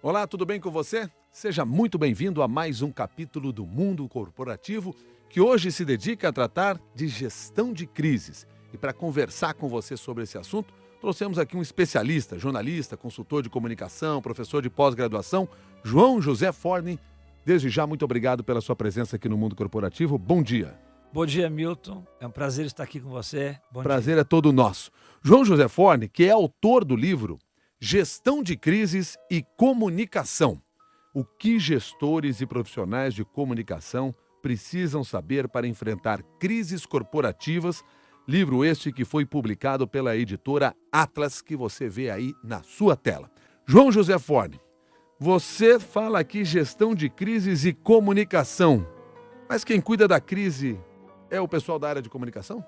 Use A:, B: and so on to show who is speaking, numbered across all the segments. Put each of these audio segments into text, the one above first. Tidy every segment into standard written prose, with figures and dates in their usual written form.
A: Olá, tudo bem com você? Seja muito bem-vindo a mais um capítulo do Mundo Corporativo, que hoje se dedica a tratar de gestão de crises. E para conversar com você sobre esse assunto, trouxemos aqui um especialista, jornalista, consultor de comunicação, professor de pós-graduação, João José Forni. Desde já, muito obrigado pela sua presença aqui no Mundo Corporativo. Bom dia.
B: Bom dia, Milton. É um prazer estar aqui com você. Bom
A: Prazer
B: dia.
A: é todo nosso. João José Forni, que é autor do livro Gestão de Crises e Comunicação. O que gestores e profissionais de comunicação precisam saber para enfrentar crises corporativas. Livro este que foi publicado pela editora Atlas, que você vê aí na sua tela. João José Forni, você fala aqui gestão de crises e comunicação. Mas quem cuida da crise é o pessoal da área de comunicação?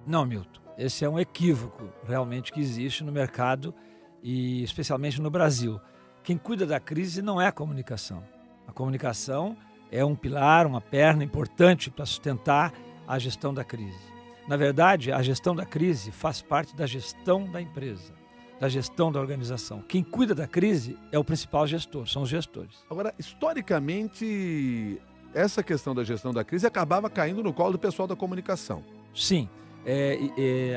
B: Não, Milton. Esse é um equívoco realmente que existe no mercado e especialmente no Brasil. Quem cuida da crise não é a comunicação. A comunicação é um pilar, uma perna importante para sustentar a gestão da crise. Na verdade, a gestão da crise faz parte da gestão da empresa, da gestão da organização. Quem cuida da crise é o principal gestor, são os gestores.
A: Agora, historicamente, essa questão da gestão da crise acabava caindo no colo do pessoal da comunicação.
B: Sim,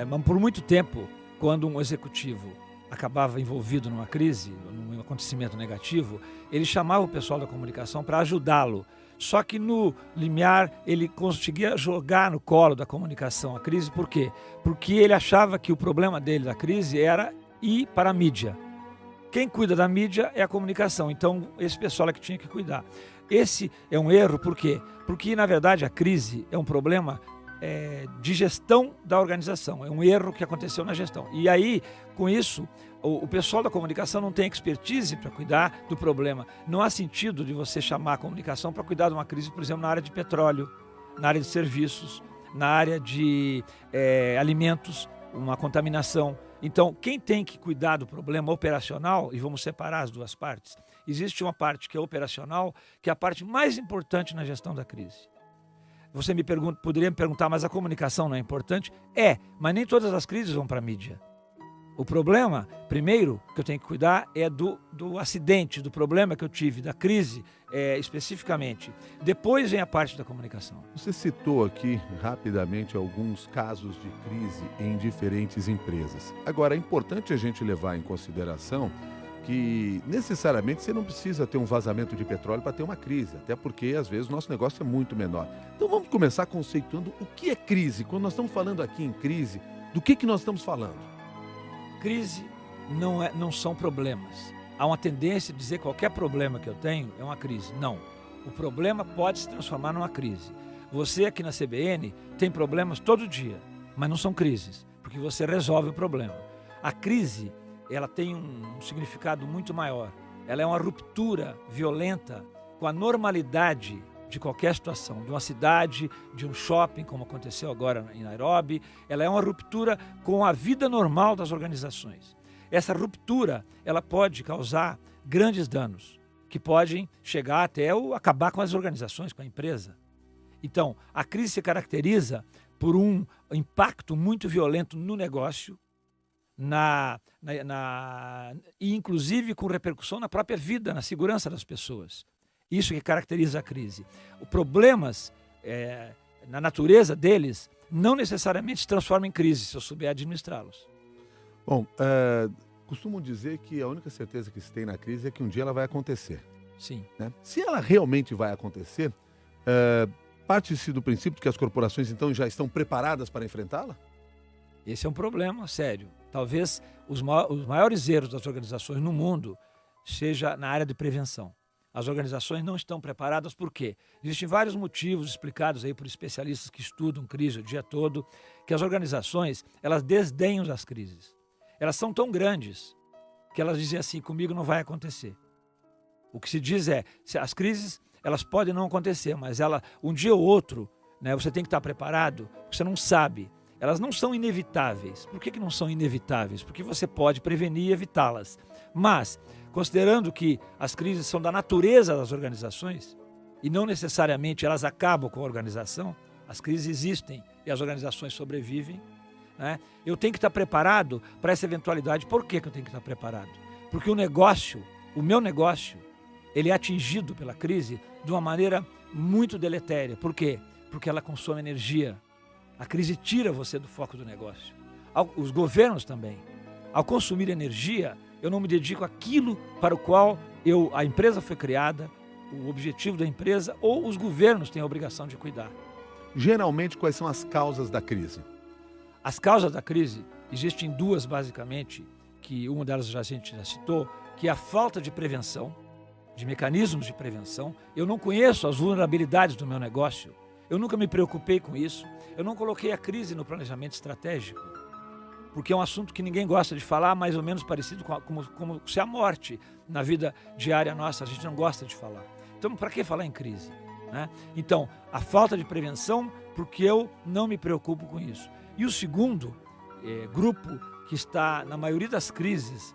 B: mas por muito tempo, quando um executivo acabava envolvido numa crise, num acontecimento negativo, ele chamava o pessoal da comunicação para ajudá-lo. Só que no limiar ele conseguia jogar no colo da comunicação a crise, por quê? Porque ele achava que o problema dele da crise era ir para a mídia. Quem cuida da mídia é a comunicação, então esse pessoal é que tinha que cuidar. Esse é um erro, por quê? Porque na verdade a crise é um problema de gestão da organização, é um erro que aconteceu na gestão. E aí, com isso, o pessoal da comunicação não tem expertise para cuidar do problema. Não há sentido de você chamar a comunicação para cuidar de uma crise, por exemplo, na área de petróleo, na área de serviços, na área de alimentos, uma contaminação. Então, quem tem que cuidar do problema operacional, e vamos separar as duas partes, existe uma parte que é operacional, que é a parte mais importante na gestão da crise. Você poderia me perguntar, mas a comunicação não é importante? É, mas nem todas as crises vão para a mídia. O problema, primeiro, que eu tenho que cuidar é do acidente, do problema que eu tive, da crise especificamente. Depois vem a parte da comunicação.
A: Você citou aqui rapidamente alguns casos de crise em diferentes empresas. Agora, é importante a gente levar em consideração que necessariamente você não precisa ter um vazamento de petróleo para ter uma crise, até porque às vezes o nosso negócio é muito menor. Então vamos começar conceituando o que é crise. Quando nós estamos falando aqui em crise, do que nós estamos falando?
B: Crise não são problemas. Há uma tendência de dizer que qualquer problema que eu tenho é uma crise. Não. O problema pode se transformar numa crise. Você aqui na CBN tem problemas todo dia, mas não são crises, porque você resolve o problema. A crise, ela tem um significado muito maior. Ela é uma ruptura violenta com a normalidade de qualquer situação, de uma cidade, de um shopping, como aconteceu agora em Nairobi. Ela é uma ruptura com a vida normal das organizações. Essa ruptura, ela pode causar grandes danos, que podem chegar até acabar com as organizações, com a empresa. Então, a crise se caracteriza por um impacto muito violento no negócio, e inclusive com repercussão na própria vida, na segurança das pessoas. Isso que caracteriza a crise. Os problemas, na natureza deles, não necessariamente se transformam em crise, se eu souber administrá-los.
A: Bom, costumo dizer que a única certeza que se tem na crise é que um dia ela vai acontecer.
B: Sim.
A: Né? Se ela realmente vai acontecer, parte-se do princípio de que as corporações então já estão preparadas para enfrentá-la?
B: Esse é um problema sério. Talvez os maiores erros das organizações no mundo seja na área de prevenção. As organizações não estão preparadas por quê? Existem vários motivos explicados aí por especialistas que estudam crise o dia todo, que as organizações, elas desdenham das crises. Elas são tão grandes que elas dizem assim, comigo não vai acontecer. O que se diz é, as crises, elas podem não acontecer, mas um dia ou outro, né, você tem que estar preparado, você não sabe. Elas não são inevitáveis. Por que não são inevitáveis? Porque você pode prevenir e evitá-las. Mas, considerando que as crises são da natureza das organizações, e não necessariamente elas acabam com a organização, as crises existem e as organizações sobrevivem, né? Eu tenho que estar preparado para essa eventualidade. Por que eu tenho que estar preparado? Porque o negócio o meu negócio, ele é atingido pela crise de uma maneira muito deletéria. Por quê? Porque ela consome energia. A crise tira você do foco do negócio. Os governos também. Ao consumir energia, eu não me dedico àquilo para o qual a empresa foi criada, o objetivo da empresa, ou os governos têm a obrigação de cuidar.
A: Geralmente, quais são as causas da crise?
B: As causas da crise, existem duas basicamente, que uma delas a gente já citou, que é a falta de prevenção, de mecanismos de prevenção. Eu não conheço as vulnerabilidades do meu negócio, eu nunca me preocupei com isso, eu não coloquei a crise no planejamento estratégico, porque é um assunto que ninguém gosta de falar, mais ou menos parecido como se a morte na vida diária nossa, a gente não gosta de falar. Então, para que falar em crise? Né? Então, a falta de prevenção, porque eu não me preocupo com isso. E o segundo grupo que está na maioria das crises,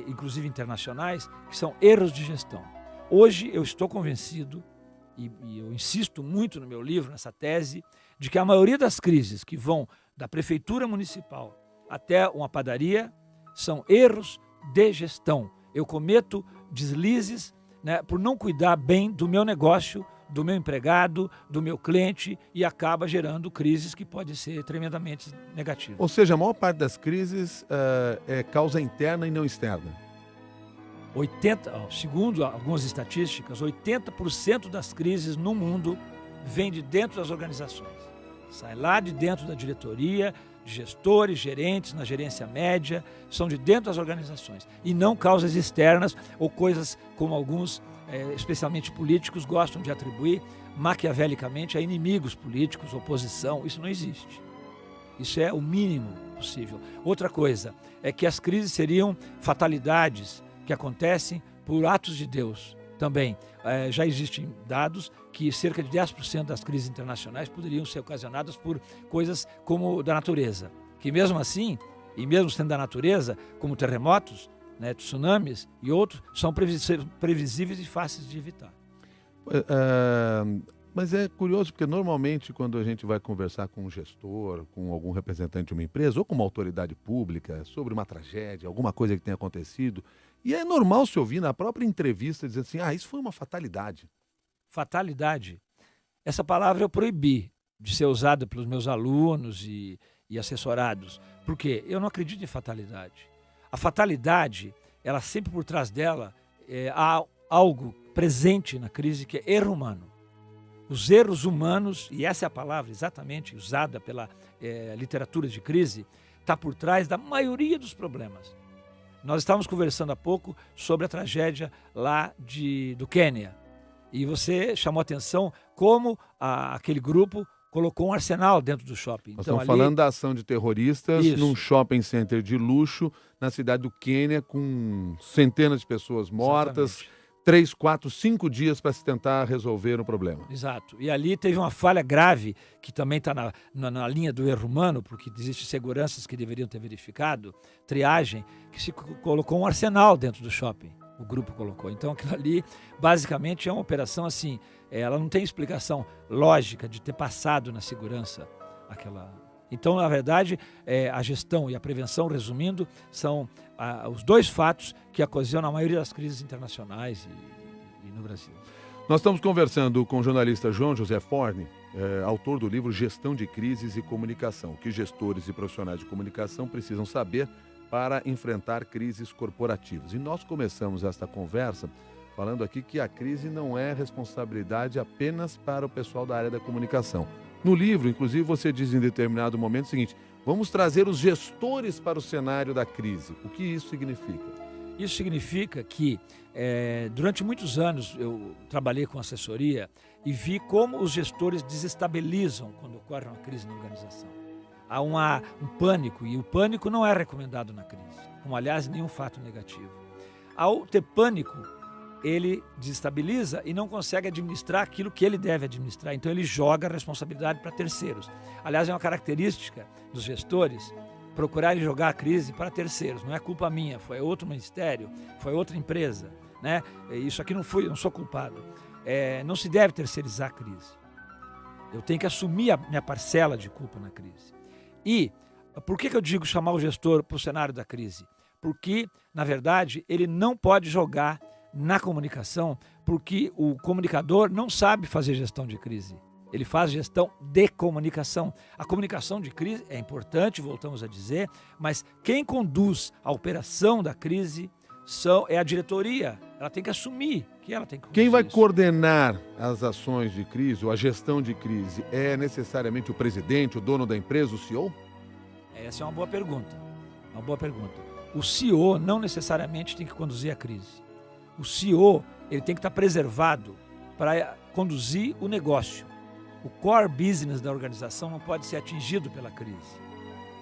B: inclusive internacionais, que são erros de gestão. Hoje eu estou convencido, e eu insisto muito no meu livro, nessa tese, de que a maioria das crises que vão da prefeitura municipal até uma padaria são erros de gestão. Eu cometo deslizes, né, por não cuidar bem do meu negócio, do meu empregado, do meu cliente, e acaba gerando crises que podem ser tremendamente negativas.
A: Ou seja, a maior parte das crises é causa interna e não externa.
B: Segundo algumas estatísticas, 80% das crises no mundo vem de dentro das organizações. Sai lá de dentro da diretoria, de gestores, gerentes, na gerência média, são de dentro das organizações. E não causas externas ou coisas como alguns, especialmente políticos, gostam de atribuir maquiavelicamente a inimigos políticos, oposição. Isso não existe. Isso é o mínimo possível. Outra coisa é que as crises seriam fatalidades que acontecem por atos de Deus também. Já existem dados que cerca de 10% das crises internacionais poderiam ser ocasionadas por coisas como da natureza, que mesmo assim, e mesmo sendo da natureza, como terremotos, né, tsunamis e outros, são previsíveis e fáceis de evitar.
A: Mas é curioso porque normalmente quando a gente vai conversar com um gestor, com algum representante de uma empresa ou com uma autoridade pública sobre uma tragédia, alguma coisa que tenha acontecido, e é normal se ouvir na própria entrevista dizer assim, isso foi uma fatalidade.
B: Fatalidade? Essa palavra eu proibi de ser usada pelos meus alunos e assessorados. Por quê? Eu não acredito em fatalidade. A fatalidade, ela sempre por trás dela, há algo presente na crise que é erro humano. Os erros humanos, e essa é a palavra exatamente usada pela literatura de crise, está por trás da maioria dos problemas. Nós estávamos conversando há pouco sobre a tragédia lá do Quênia. E você chamou a atenção como aquele grupo colocou um arsenal dentro do shopping.
A: Nós estamos falando da ação de terroristas num shopping center de luxo na cidade do Quênia, com centenas de pessoas mortas. Exatamente. 3, 4, 5 dias para se tentar resolver o problema.
B: Exato. E ali teve uma falha grave, que também está na linha do erro humano, porque existem seguranças que deveriam ter verificado, triagem, que se colocou um arsenal dentro do shopping. O grupo colocou. Então aquilo ali, basicamente, é uma operação assim, ela não tem explicação lógica de ter passado na segurança aquela... Então, na verdade, a gestão e a prevenção, resumindo, são os dois fatos que ocasionam a maioria das crises internacionais e no Brasil.
A: Nós estamos conversando com o jornalista João José Forni, autor do livro Gestão de Crises e Comunicação, que gestores e profissionais de comunicação precisam saber para enfrentar crises corporativas. E nós começamos esta conversa falando aqui que a crise não é responsabilidade apenas para o pessoal da área da comunicação. No livro, inclusive, você diz em determinado momento o seguinte, vamos trazer os gestores para o cenário da crise. O que isso significa?
B: Isso significa que, durante muitos anos, eu trabalhei com assessoria e vi como os gestores desestabilizam quando ocorre uma crise na organização. Há um pânico, e o pânico não é recomendado na crise, como, aliás, nenhum fato negativo. Ao ter pânico, ele desestabiliza e não consegue administrar aquilo que ele deve administrar. Então ele joga a responsabilidade para terceiros. Aliás, é uma característica dos gestores procurarem jogar a crise para terceiros. Não é culpa minha, foi outro ministério, foi outra empresa, né? Isso aqui não sou culpado. Não se deve terceirizar a crise. Eu tenho que assumir a minha parcela de culpa na crise. E por que eu digo chamar o gestor para o cenário da crise? Porque, na verdade, ele não pode jogar na comunicação, porque o comunicador não sabe fazer gestão de crise. Ele faz gestão de comunicação. A comunicação de crise é importante, voltamos a dizer, mas quem conduz a operação da crise é a diretoria. Ela tem que assumir que ela tem que conduzir.
A: Quem vai
B: isso.
A: coordenar as ações de crise ou a gestão de crise é necessariamente o presidente, o dono da empresa, o CEO?
B: Essa é uma boa pergunta. Uma boa pergunta. O CEO não necessariamente tem que conduzir a crise. O CEO ele tem que estar preservado para conduzir o negócio. O core business da organização não pode ser atingido pela crise.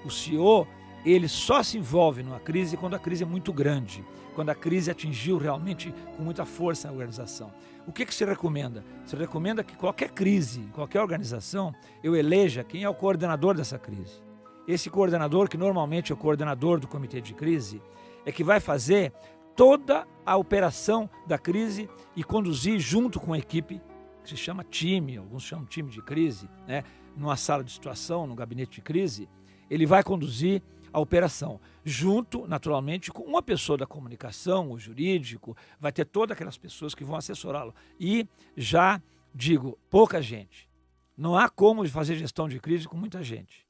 B: O CEO, ele só se envolve numa crise quando a crise é muito grande, quando a crise atingiu realmente com muita força a organização. O que se recomenda? Se recomenda que qualquer crise, qualquer organização, eu eleja quem é o coordenador dessa crise. Esse coordenador, que normalmente é o coordenador do comitê de crise, é que vai fazer toda a operação da crise e conduzir junto com a equipe, que se chama time, alguns chamam time de crise, né? Numa sala de situação, no gabinete de crise, ele vai conduzir a operação, junto, naturalmente, com uma pessoa da comunicação, o jurídico, vai ter todas aquelas pessoas que vão assessorá-lo. E já digo, pouca gente. Não há como fazer gestão de crise com muita gente.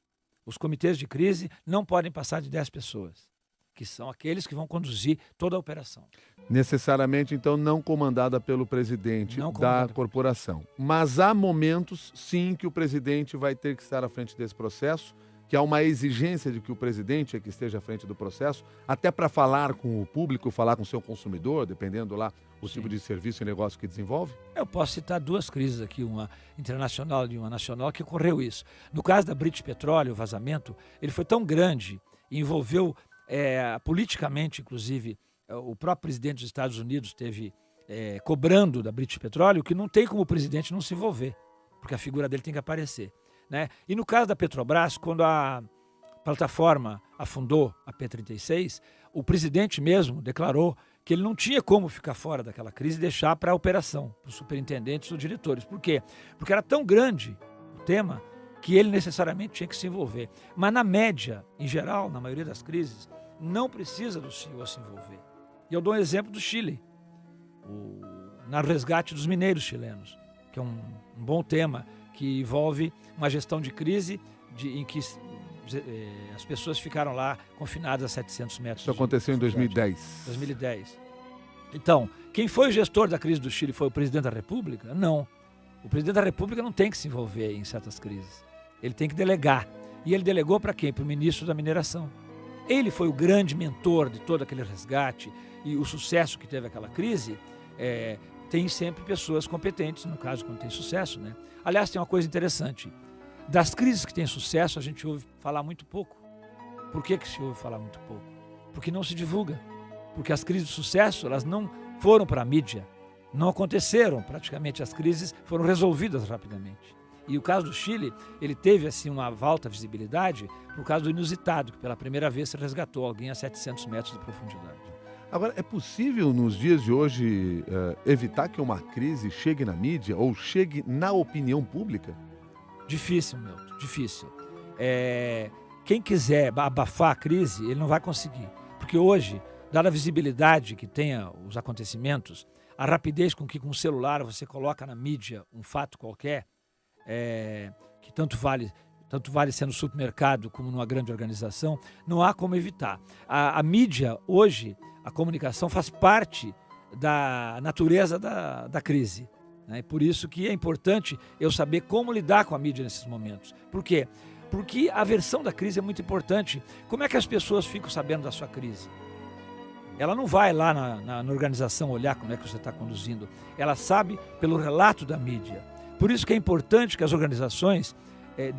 B: Os comitês de crise não podem passar de 10 pessoas, que são aqueles que vão conduzir toda a operação.
A: Necessariamente, então, não comandada pelo presidente da corporação. Mas há momentos, sim, que o presidente vai ter que estar à frente desse processo, que há uma exigência de que o presidente é que esteja à frente do processo, até para falar com o público, falar com o seu consumidor, dependendo lá o tipo de serviço e negócio que desenvolve?
B: Eu posso citar duas crises aqui, uma internacional e uma nacional, que ocorreu isso. No caso da British Petroleum, o vazamento, ele foi tão grande e envolveu politicamente, inclusive, o próprio presidente dos Estados Unidos teve cobrando da British Petroleum, que não tem como o presidente não se envolver, porque a figura dele tem que aparecer, né? E no caso da Petrobras, quando a plataforma afundou a P36, o presidente mesmo declarou que ele não tinha como ficar fora daquela crise e deixar para a operação, para os superintendentes ou diretores. Por quê? Porque era tão grande o tema que ele necessariamente tinha que se envolver. Mas na média, em geral, na maioria das crises, não precisa do CEO se envolver. E eu dou um exemplo do Chile, na resgate dos mineiros chilenos, que é um bom tema, que envolve uma gestão de crise em que as pessoas ficaram lá confinadas a 700 metros.
A: Isso aconteceu em 2010.
B: 2010. Então, quem foi o gestor da crise do Chile foi o presidente da República? Não. O presidente da República não tem que se envolver em certas crises. Ele tem que delegar. E ele delegou para quem? Para o ministro da Mineração. Ele foi o grande mentor de todo aquele resgate e o sucesso que teve aquela crise. Tem sempre pessoas competentes, no caso, quando tem sucesso, né? Aliás, tem uma coisa interessante. Das crises que têm sucesso, a gente ouve falar muito pouco. Por que se ouve falar muito pouco? Porque não se divulga. Porque as crises de sucesso, elas não foram para a mídia. Não aconteceram, praticamente, as crises foram resolvidas rapidamente. E o caso do Chile, ele teve assim uma alta visibilidade por causa do inusitado, que pela primeira vez se resgatou alguém a 700 metros de profundidade.
A: Agora, é possível nos dias de hoje evitar que uma crise chegue na mídia ou chegue na opinião pública?
B: Difícil, Milton, difícil. Quem quiser abafar a crise, ele não vai conseguir. Porque hoje, dada a visibilidade que tenha os acontecimentos, a rapidez com que com o celular você coloca na mídia um fato qualquer, que tanto vale ser no supermercado como numa grande organização, não há como evitar. A mídia, hoje, a comunicação faz parte da natureza da crise. Né? Por isso que é importante eu saber como lidar com a mídia nesses momentos. Por quê? Porque a versão da crise é muito importante. Como é que as pessoas ficam sabendo da sua crise? Ela não vai lá na organização olhar como é que você está conduzindo. Ela sabe pelo relato da mídia. Por isso que é importante que as organizações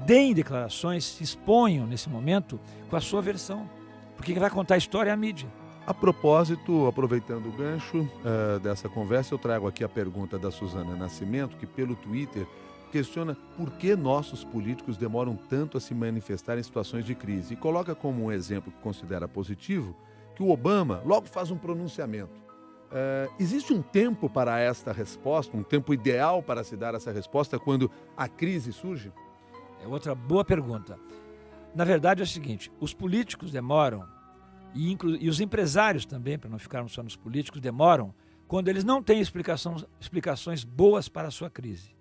B: deem declarações, se exponham nesse momento com a sua versão. Porque quem vai contar a história é a mídia.
A: A propósito, aproveitando o gancho dessa conversa, eu trago aqui a pergunta da Suzana Nascimento, que pelo Twitter questiona por que nossos políticos demoram tanto a se manifestar em situações de crise. E coloca como um exemplo que considera positivo que o Obama logo faz um pronunciamento. Existe um tempo para esta resposta, um tempo ideal para se dar essa resposta quando a crise surge?
B: É outra boa pergunta. Na verdade é o seguinte, os políticos demoram, e os empresários também, para não ficarmos só nos políticos, demoram quando eles não têm explicações boas para a sua crise.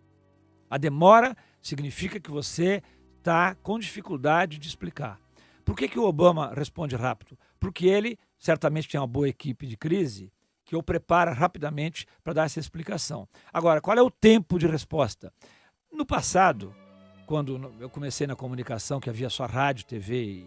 B: A demora significa que você está com dificuldade de explicar. Por que o Obama responde rápido? Porque ele certamente tem uma boa equipe de crise que o prepara rapidamente para dar essa explicação. Agora, qual é o tempo de resposta? No passado, quando eu comecei na comunicação, que havia só rádio, TV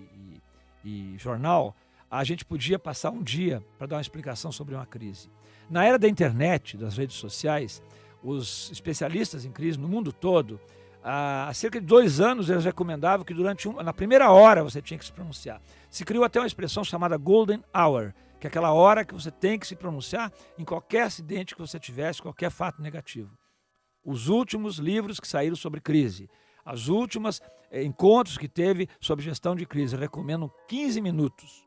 B: e jornal, a gente podia passar um dia para dar uma explicação sobre uma crise. Na era da internet, das redes sociais, os especialistas em crise no mundo todo, há cerca de 2 anos, eles recomendavam que na primeira hora você tinha que se pronunciar. Se criou até uma expressão chamada Golden Hour, que é aquela hora que você tem que se pronunciar em qualquer acidente que você tivesse, qualquer fato negativo. Os últimos livros que saíram sobre crise, as últimas encontros que teve sobre gestão de crise, recomendam 15 minutos.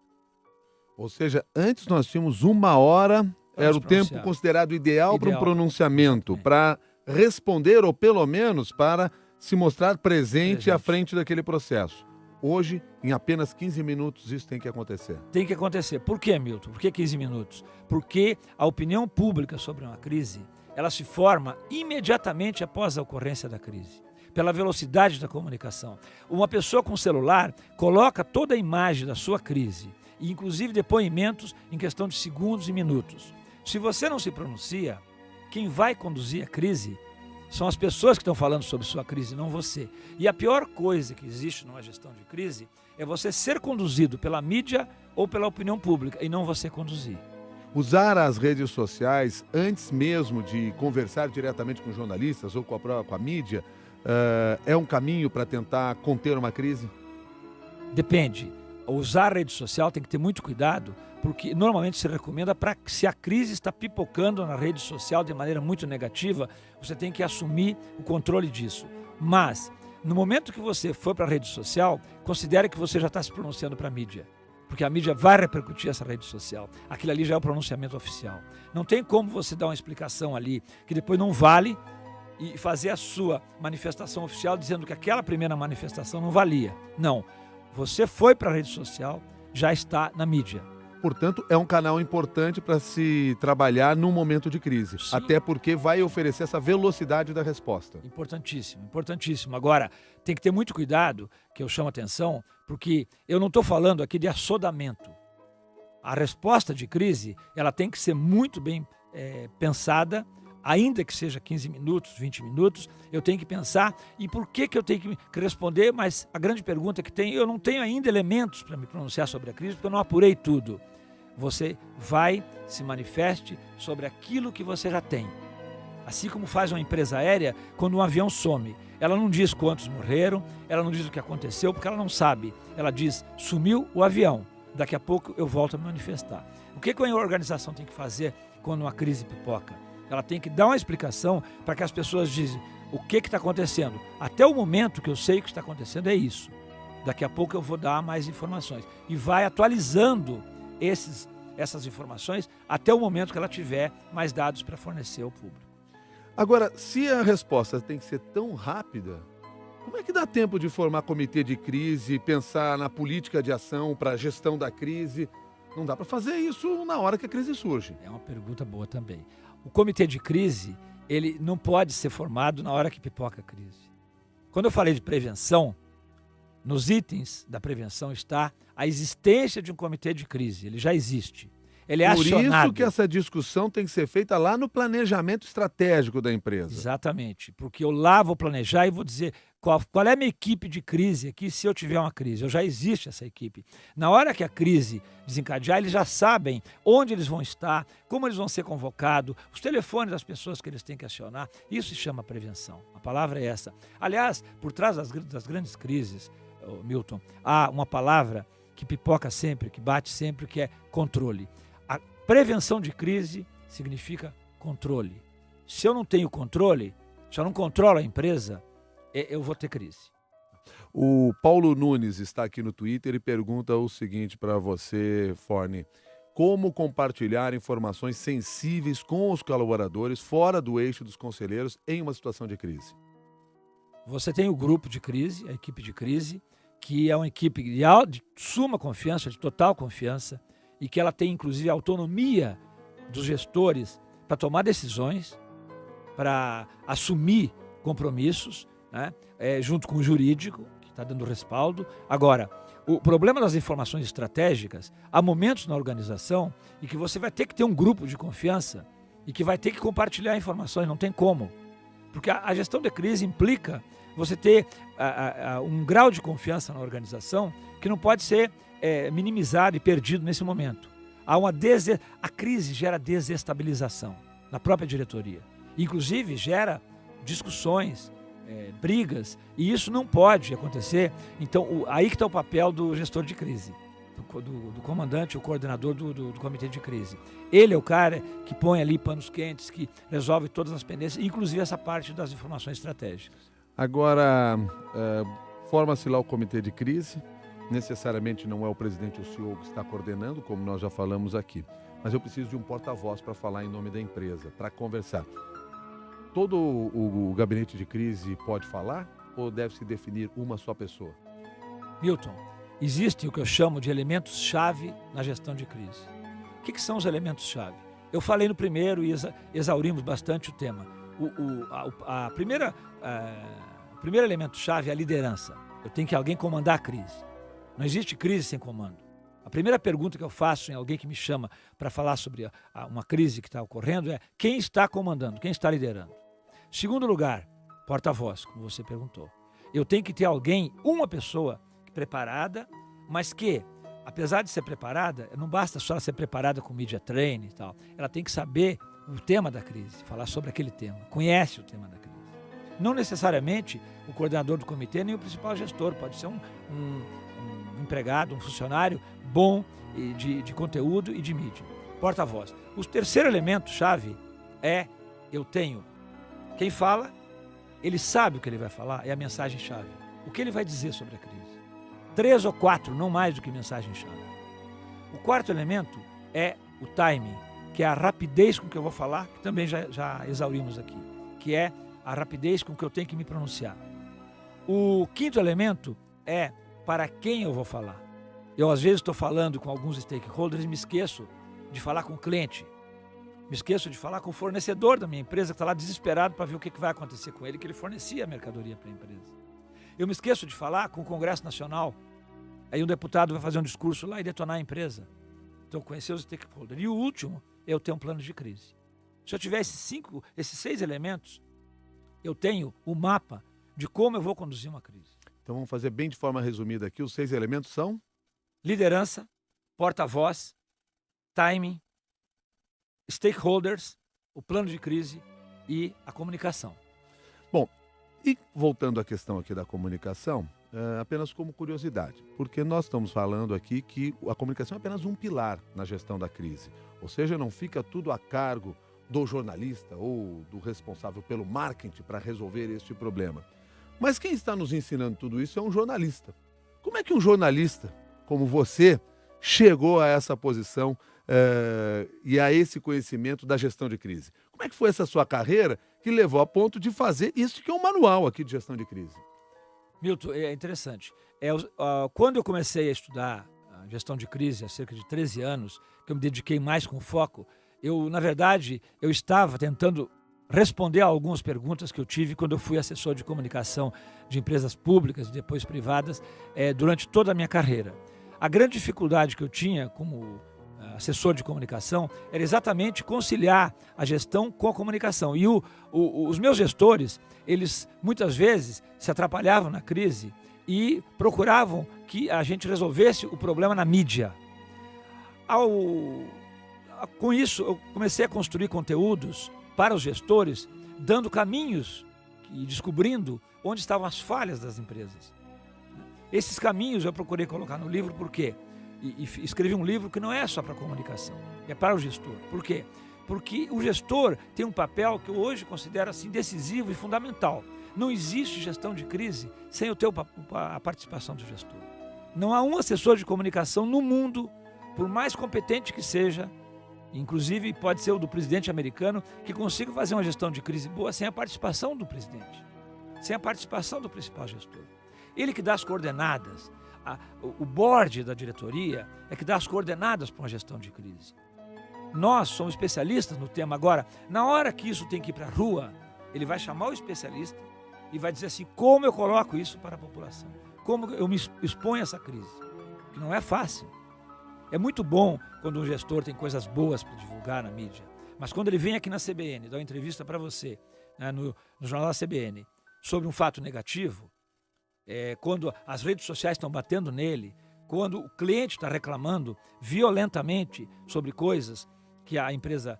A: Ou seja, antes nós tínhamos 1 hora, era o tempo considerado ideal para um pronunciamento, para responder ou pelo menos para se mostrar presente à frente daquele processo. Hoje, em apenas 15 minutos, isso tem que acontecer.
B: Tem que acontecer. Por quê, Milton? Por que 15 minutos? Porque a opinião pública sobre uma crise, ela se forma imediatamente após a ocorrência da crise, pela velocidade da comunicação. Uma pessoa com celular coloca toda a imagem da sua crise, e inclusive depoimentos em questão de segundos e minutos. Se você não se pronuncia, quem vai conduzir a crise são as pessoas que estão falando sobre sua crise, não você. E a pior coisa que existe numa gestão de crise é você ser conduzido pela mídia ou pela opinião pública e não você conduzir.
A: Usar as redes sociais antes mesmo de conversar diretamente com jornalistas ou com a mídia é um caminho para tentar conter uma crise?
B: Depende. Usar a rede social tem que ter muito cuidado, porque normalmente se recomenda para que, se a crise está pipocando na rede social de maneira muito negativa, você tem que assumir o controle disso. Mas, no momento que você for para a rede social, considere que você já está se pronunciando para a mídia, porque a mídia vai repercutir essa rede social. Aquilo ali já é o pronunciamento oficial. Não tem como você dar uma explicação ali que depois não vale e fazer a sua manifestação oficial dizendo que aquela primeira manifestação não valia. Não. Você foi para a rede social, já está na mídia.
A: Portanto, é um canal importante para se trabalhar num momento de crise.
B: Sim.
A: Até porque vai oferecer essa velocidade da resposta.
B: Importantíssimo, importantíssimo. Agora, tem que ter muito cuidado, que eu chamo a atenção, porque eu não estou falando aqui de assodamento. A resposta de crise, ela tem que ser muito bem pensada, ainda que seja 15 minutos, 20 minutos, eu tenho que pensar e por que eu tenho que responder, mas a grande pergunta que tem, eu não tenho ainda elementos para me pronunciar sobre a crise, porque eu não apurei tudo. Você vai, se manifeste sobre aquilo que você já tem. Assim como faz uma empresa aérea quando um avião some. Ela não diz quantos morreram, ela não diz o que aconteceu, porque ela não sabe. Ela diz, sumiu o avião, daqui a pouco eu volto a me manifestar. O que a organização tem que fazer quando uma crise pipoca? Ela tem que dar uma explicação para que as pessoas dizem o que está acontecendo. Até o momento que eu sei o que está acontecendo é isso. Daqui a pouco eu vou dar mais informações. E vai atualizando essas informações até o momento que ela tiver mais dados para fornecer ao público.
A: Agora, se a resposta tem que ser tão rápida, como é que dá tempo de formar comitê de crise, pensar na política de ação para a gestão da crise? Não dá para fazer isso na hora que a crise surge.
B: É uma pergunta boa também. O comitê de crise, ele não pode ser formado na hora que pipoca a crise. Quando eu falei de prevenção, nos itens da prevenção está a existência de um comitê de crise. Ele já existe. Ele é acionado.
A: Por isso que essa discussão tem que ser feita lá no planejamento estratégico da empresa.
B: Exatamente, porque eu lá vou planejar e vou dizer qual é a minha equipe de crise aqui se eu tiver uma crise. Já existe essa equipe. Na hora que a crise desencadear, eles já sabem onde eles vão estar, como eles vão ser convocados, os telefones das pessoas que eles têm que acionar. Isso se chama prevenção. A palavra é essa. Aliás, por trás das grandes crises, Milton, há uma palavra que pipoca sempre, que bate sempre, que é controle. A prevenção de crise significa controle. Se eu não tenho controle, se eu não controlo a empresa, eu vou ter crise.
A: O Paulo Nunes está aqui no Twitter e pergunta o seguinte para você, Forni. Como compartilhar informações sensíveis com os colaboradores fora do eixo dos conselheiros em uma situação de crise?
B: Você tem o grupo de crise, a equipe de crise, que é uma equipe de suma confiança, de total confiança, e que ela tem inclusive a autonomia dos gestores para tomar decisões, para assumir compromissos, né? Junto com o jurídico, que está dando respaldo. Agora, o problema das informações estratégicas, há momentos na organização em que você vai ter que ter um grupo de confiança e que vai ter que compartilhar informações, não tem como. Porque a gestão de crise implica você ter um grau de confiança na organização que não pode ser minimizado e perdido nesse momento. A crise gera desestabilização na própria diretoria. Inclusive, gera discussões, brigas, e isso não pode acontecer. Então, aí que está o papel do gestor de crise, do comandante, o coordenador do comitê de crise. Ele é o cara que põe ali panos quentes, que resolve todas as pendências, inclusive essa parte das informações estratégicas.
A: Agora, forma-se lá o comitê de crise, necessariamente não é o presidente ou o CEO que está coordenando, como nós já falamos aqui, mas eu preciso de um porta-voz para falar em nome da empresa, para conversar. Todo o gabinete de crise pode falar ou deve-se definir uma só pessoa?
B: Milton, existem o que eu chamo de elementos-chave na gestão de crise. O que são os elementos-chave? Eu falei no primeiro e exaurimos bastante o tema. O primeiro elemento-chave é a liderança. Eu tenho que alguém comandar a crise. Não existe crise sem comando. A primeira pergunta que eu faço em alguém que me chama para falar sobre uma crise que está ocorrendo é: quem está comandando, quem está liderando? Segundo lugar, porta-voz, como você perguntou. Eu tenho que ter alguém, uma pessoa preparada, mas que, apesar de ser preparada, não basta só ela ser preparada com media training e tal. Ela tem que saber o tema da crise, falar sobre aquele tema, conhece o tema da crise. Não necessariamente o coordenador do comitê nem o principal gestor, pode ser um empregado, um funcionário bom de conteúdo e de mídia. Porta-voz. O terceiro elemento-chave é: eu tenho quem fala, ele sabe o que ele vai falar, é a mensagem-chave. O que ele vai dizer sobre a crise? 3 ou 4, não mais do que mensagem-chave. O quarto elemento é o timing, que é a rapidez com que eu vou falar, que também já exaurimos aqui, que é a rapidez com que eu tenho que me pronunciar. O quinto elemento é para quem eu vou falar. Eu, às vezes, estou falando com alguns stakeholders e me esqueço de falar com o cliente. Me esqueço de falar com o fornecedor da minha empresa, que está lá desesperado para ver o que vai acontecer com ele, que ele fornecia a mercadoria para a empresa. Eu me esqueço de falar com o Congresso Nacional. Aí um deputado vai fazer um discurso lá e detonar a empresa. Então, conhecer os stakeholders. E o último, eu tenho um plano de crise. Se eu tiver esses 6 elementos, eu tenho o mapa de como eu vou conduzir uma crise.
A: Então, vamos fazer bem de forma resumida aqui. Os 6 elementos são?
B: Liderança, porta-voz, timing, stakeholders, o plano de crise e a comunicação.
A: Bom, e voltando à questão aqui da comunicação, apenas como curiosidade, porque nós estamos falando aqui que a comunicação é apenas um pilar na gestão da crise. Ou seja, não fica tudo a cargo do jornalista ou do responsável pelo marketing para resolver este problema. Mas quem está nos ensinando tudo isso é um jornalista. Como é que um jornalista como você chegou a essa posição e a esse conhecimento da gestão de crise? Como é que foi essa sua carreira que levou a ponto de fazer isso que é um manual aqui de gestão de crise?
B: Milton, é interessante. Quando eu comecei a estudar a gestão de crise, há cerca de 13 anos, que eu me dediquei mais com foco, na verdade, eu estava tentando responder a algumas perguntas que eu tive quando eu fui assessor de comunicação de empresas públicas e depois privadas durante toda a minha carreira. A grande dificuldade que eu tinha como assessor de comunicação era exatamente conciliar a gestão com a comunicação. E os meus gestores, eles muitas vezes se atrapalhavam na crise e procuravam que a gente resolvesse o problema na mídia. Com isso, eu comecei a construir conteúdos para os gestores, dando caminhos e descobrindo onde estavam as falhas das empresas. Esses caminhos eu procurei colocar no livro, por quê? E escrevi um livro que não é só para a comunicação, é para o gestor. Por quê? Porque o gestor tem um papel que eu hoje considero assim decisivo e fundamental. Não existe gestão de crise sem a participação do gestor. Não há um assessor de comunicação no mundo, por mais competente que seja, inclusive pode ser o do presidente americano, que consiga fazer uma gestão de crise boa sem a participação do presidente, sem a participação do principal gestor. Ele que dá as coordenadas, o board da diretoria é que dá as coordenadas para uma gestão de crise. Nós somos especialistas no tema. Agora, na hora que isso tem que ir para a rua, ele vai chamar o especialista e vai dizer assim, como eu coloco isso para a população? Como eu me exponho a essa crise? Que não é fácil. É muito bom quando um gestor tem coisas boas para divulgar na mídia, mas quando ele vem aqui na CBN, dá uma entrevista para você, né, no jornal da CBN, sobre um fato negativo, quando as redes sociais estão batendo nele, quando o cliente está reclamando violentamente sobre coisas que a empresa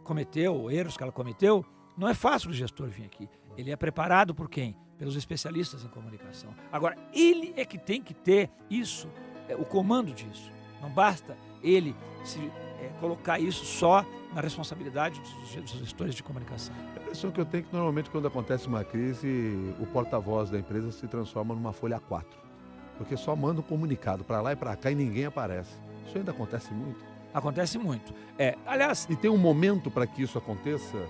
B: cometeu, erros que ela cometeu, não é fácil o gestor vir aqui. Ele é preparado por quem? Pelos especialistas em comunicação. Agora, ele é que tem que ter isso, o comando disso. Não basta ele colocar isso só na responsabilidade dos gestores de comunicação.
A: A impressão que eu tenho é que normalmente quando acontece uma crise, o porta-voz da empresa se transforma numa folha A4. Porque só manda um comunicado para lá e para cá e ninguém aparece. Isso ainda acontece muito?
B: Acontece muito. Aliás...
A: E tem um momento para que isso aconteça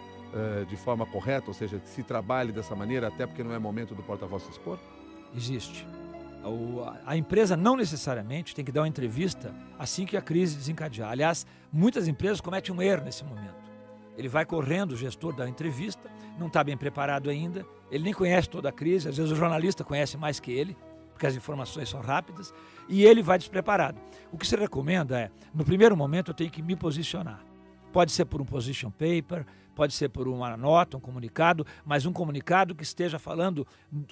A: de forma correta, ou seja, que se trabalhe dessa maneira, até porque não é momento do porta-voz se expor?
B: Existe. A empresa não necessariamente tem que dar uma entrevista assim que a crise desencadear. Aliás, muitas empresas cometem um erro nesse momento. Ele vai correndo, o gestor da entrevista, não está bem preparado ainda, ele nem conhece toda a crise, às vezes o jornalista conhece mais que ele, porque as informações são rápidas, e ele vai despreparado. O que se recomenda é, no primeiro momento eu tenho que me posicionar. Pode ser por um position paper, pode ser por uma nota, um comunicado, mas um comunicado que esteja falando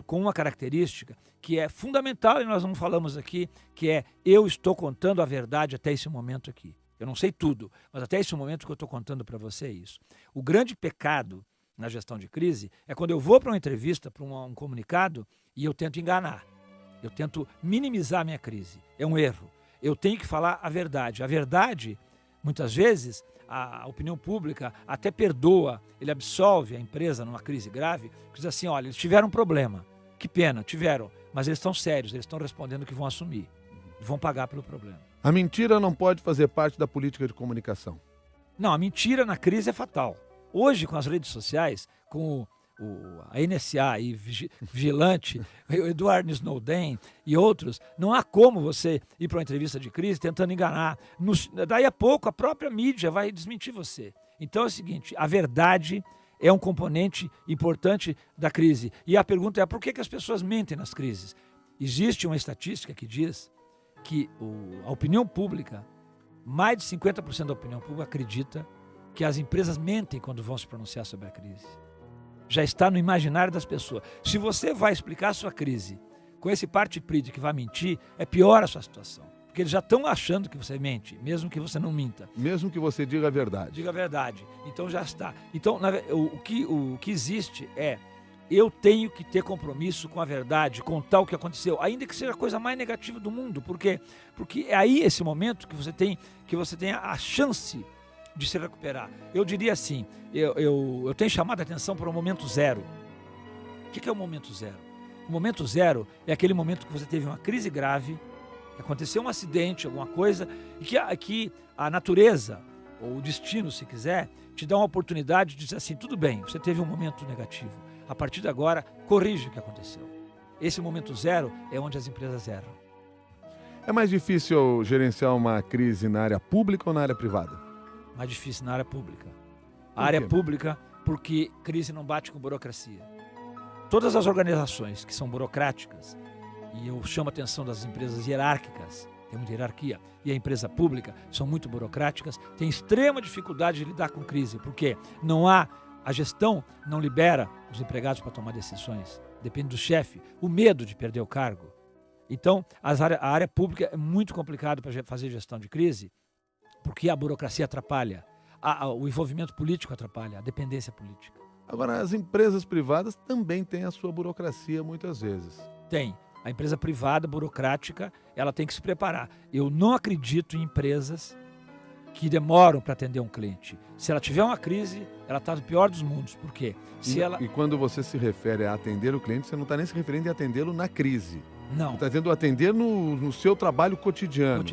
B: com uma característica que é fundamental e nós não falamos aqui, que é eu estou contando a verdade até esse momento aqui. Eu não sei tudo, mas até esse momento que eu estou contando para você é isso. O grande pecado na gestão de crise é quando eu vou para uma entrevista, para um comunicado e eu tento enganar. Eu tento minimizar a minha crise. É um erro. Eu tenho que falar a verdade. A verdade, muitas vezes, a opinião pública até perdoa, ele absolve a empresa numa crise grave, diz assim, olha, eles tiveram um problema, que pena, tiveram, mas eles estão sérios, eles estão respondendo que vão assumir, vão pagar pelo problema.
A: A mentira não pode fazer parte da política de comunicação.
B: Não, a mentira na crise é fatal. Hoje, com as redes sociais, com a NSA e Vigilante, o Edward Snowden e outros, não há como você ir para uma entrevista de crise tentando enganar. Daí a pouco a própria mídia vai desmentir você. Então é o seguinte, a verdade é um componente importante da crise. E a pergunta é, por que as pessoas mentem nas crises? Existe uma estatística que diz que a opinião pública, mais de 50% da opinião pública acredita que as empresas mentem quando vão se pronunciar sobre a crise. Já está no imaginário das pessoas. Se você vai explicar a sua crise com esse parte-pris de que vai mentir, é pior a sua situação. Porque eles já estão achando que você mente, mesmo que você não minta.
A: Mesmo que você diga a verdade.
B: Diga a verdade. Então já está. Então o que existe é, eu tenho que ter compromisso com a verdade, contar o que aconteceu, ainda que seja a coisa mais negativa do mundo. Por quê? Porque é aí esse momento que você tem a chance de se recuperar. Eu diria assim, eu tenho chamado a atenção para o momento zero. O que é o momento zero? O momento zero é aquele momento que você teve uma crise grave, que aconteceu um acidente, alguma coisa, e que a natureza, ou o destino, se quiser, te dá uma oportunidade de dizer assim, tudo bem, você teve um momento negativo. A partir de agora, corrige o que aconteceu. Esse momento zero é onde as empresas erram.
A: É mais difícil gerenciar uma crise na área pública ou na área privada?
B: Mais difícil na área pública. A área pública, porque crise não bate com burocracia. Todas as organizações que são burocráticas, e eu chamo a atenção das empresas hierárquicas, tem muita hierarquia, e a empresa pública são muito burocráticas, têm extrema dificuldade de lidar com crise, porque a gestão não libera os empregados para tomar decisões, depende do chefe, o medo de perder o cargo. Então, a área pública é muito complicado para fazer gestão de crise, porque a burocracia atrapalha, o envolvimento político atrapalha, a dependência política.
A: Agora, as empresas privadas também têm a sua burocracia muitas vezes.
B: Tem. A empresa privada, burocrática, ela tem que se preparar. Eu não acredito em empresas que demoram para atender um cliente. Se ela tiver uma crise, ela está no pior dos mundos. Por quê?
A: E quando você se refere a atender o cliente, você não está nem se referindo a atendê-lo na crise.
B: Não.
A: Você está dizendo atender no seu trabalho cotidiano.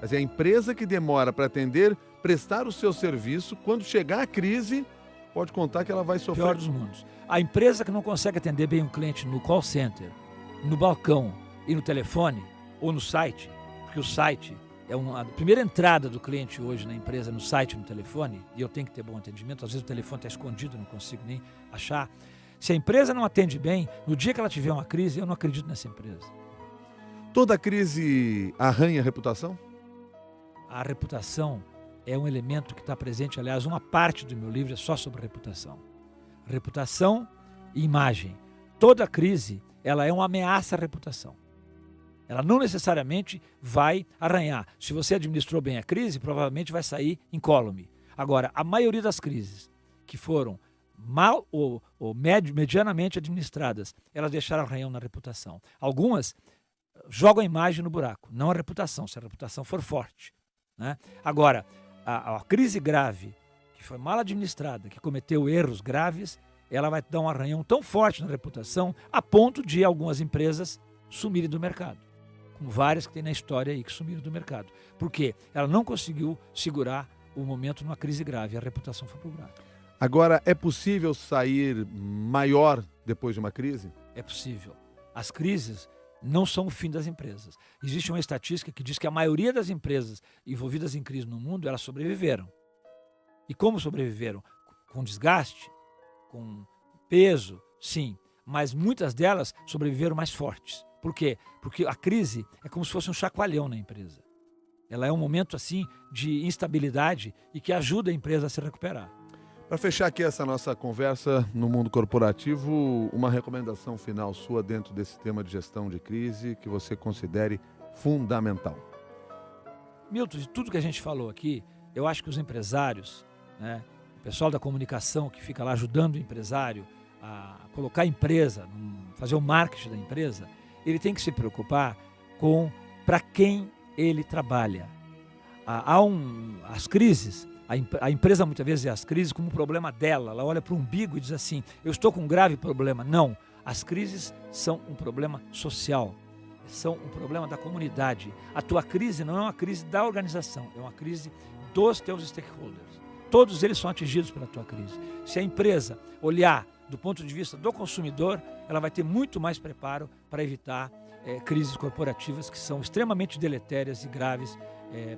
A: Mas é a empresa que demora para atender, prestar o seu serviço, quando chegar a crise, pode contar que ela vai sofrer.
B: Pior dos mundos. A empresa que não consegue atender bem um cliente no call center, no balcão e no telefone, ou no site, porque o site a primeira entrada do cliente hoje na empresa, no site, no telefone, e eu tenho que ter bom atendimento, às vezes o telefone está escondido, não consigo nem achar. Se a empresa não atende bem, no dia que ela tiver uma crise, eu não acredito nessa empresa.
A: Toda crise arranha a reputação?
B: A reputação é um elemento que está presente, aliás, uma parte do meu livro é só sobre reputação. Reputação e imagem. Toda crise, ela é uma ameaça à reputação. Ela não necessariamente vai arranhar. Se você administrou bem a crise, provavelmente vai sair incólume. Agora, a maioria das crises que foram mal ou medianamente administradas, elas deixaram arranhão na reputação. Algumas jogam a imagem no buraco, não a reputação, se a reputação for forte, né? Agora, a crise grave, que foi mal administrada, que cometeu erros graves, ela vai dar um arranhão tão forte na reputação, a ponto de algumas empresas sumirem do mercado. Como várias que tem na história aí que sumiram do mercado. Por quê? Ela não conseguiu segurar o momento numa crise grave, a reputação foi pro buraco.
A: Agora, é possível sair maior depois de uma crise?
B: É possível. As crises não são o fim das empresas. Existe uma estatística que diz que a maioria das empresas envolvidas em crise no mundo, elas sobreviveram. E como sobreviveram? Com desgaste, com peso, sim. Mas muitas delas sobreviveram mais fortes. Por quê? Porque a crise é como se fosse um chacoalhão na empresa. Ela é um momento assim de instabilidade e que ajuda a empresa a se recuperar.
A: Para fechar aqui essa nossa conversa no mundo corporativo, uma recomendação final sua dentro desse tema de gestão de crise que você considere fundamental.
B: Milton, de tudo que a gente falou aqui, eu acho que os empresários, né, o pessoal da comunicação que fica lá ajudando o empresário a colocar a empresa, fazer o marketing da empresa, ele tem que se preocupar com para quem ele trabalha. As crises, a empresa muitas vezes vê as crises como um problema dela. Ela olha para o umbigo e diz assim, eu estou com um grave problema. Não, as crises são um problema social, são um problema da comunidade. A tua crise não é uma crise da organização, é uma crise dos teus stakeholders. Todos eles são atingidos pela tua crise. Se a empresa olhar do ponto de vista do consumidor, ela vai ter muito mais preparo para evitar crises corporativas que são extremamente deletérias e graves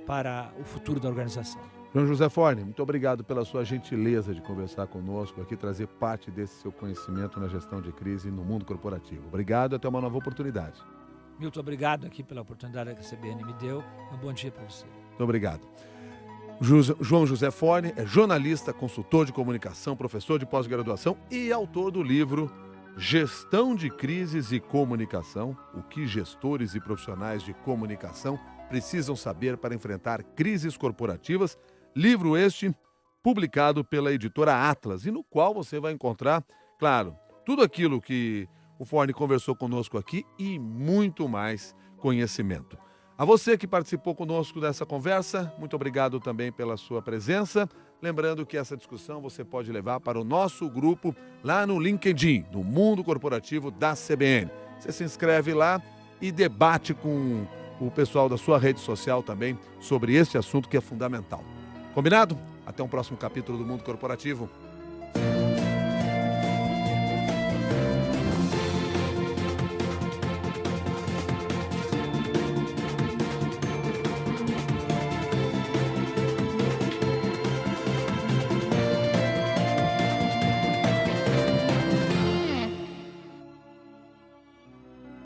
B: para o futuro da organização.
A: João José Forni, muito obrigado pela sua gentileza de conversar conosco aqui, trazer parte desse seu conhecimento na gestão de crise no mundo corporativo. Obrigado e até uma nova oportunidade.
B: Milton, obrigado aqui pela oportunidade que a CBN me deu. Um bom dia para você.
A: Muito obrigado. João José Forni é jornalista, consultor de comunicação, professor de pós-graduação e autor do livro Gestão de Crises e Comunicação, o que gestores e profissionais de comunicação precisam saber para enfrentar crises corporativas, livro este publicado pela editora Atlas e no qual você vai encontrar, claro, tudo aquilo que o Forni conversou conosco aqui e muito mais conhecimento. A você que participou conosco dessa conversa, muito obrigado também pela sua presença. Lembrando que essa discussão você pode levar para o nosso grupo lá no LinkedIn, no Mundo Corporativo da CBN. Você se inscreve lá e debate com o pessoal da sua rede social também sobre este assunto que é fundamental. Combinado? Até um próximo capítulo do Mundo Corporativo.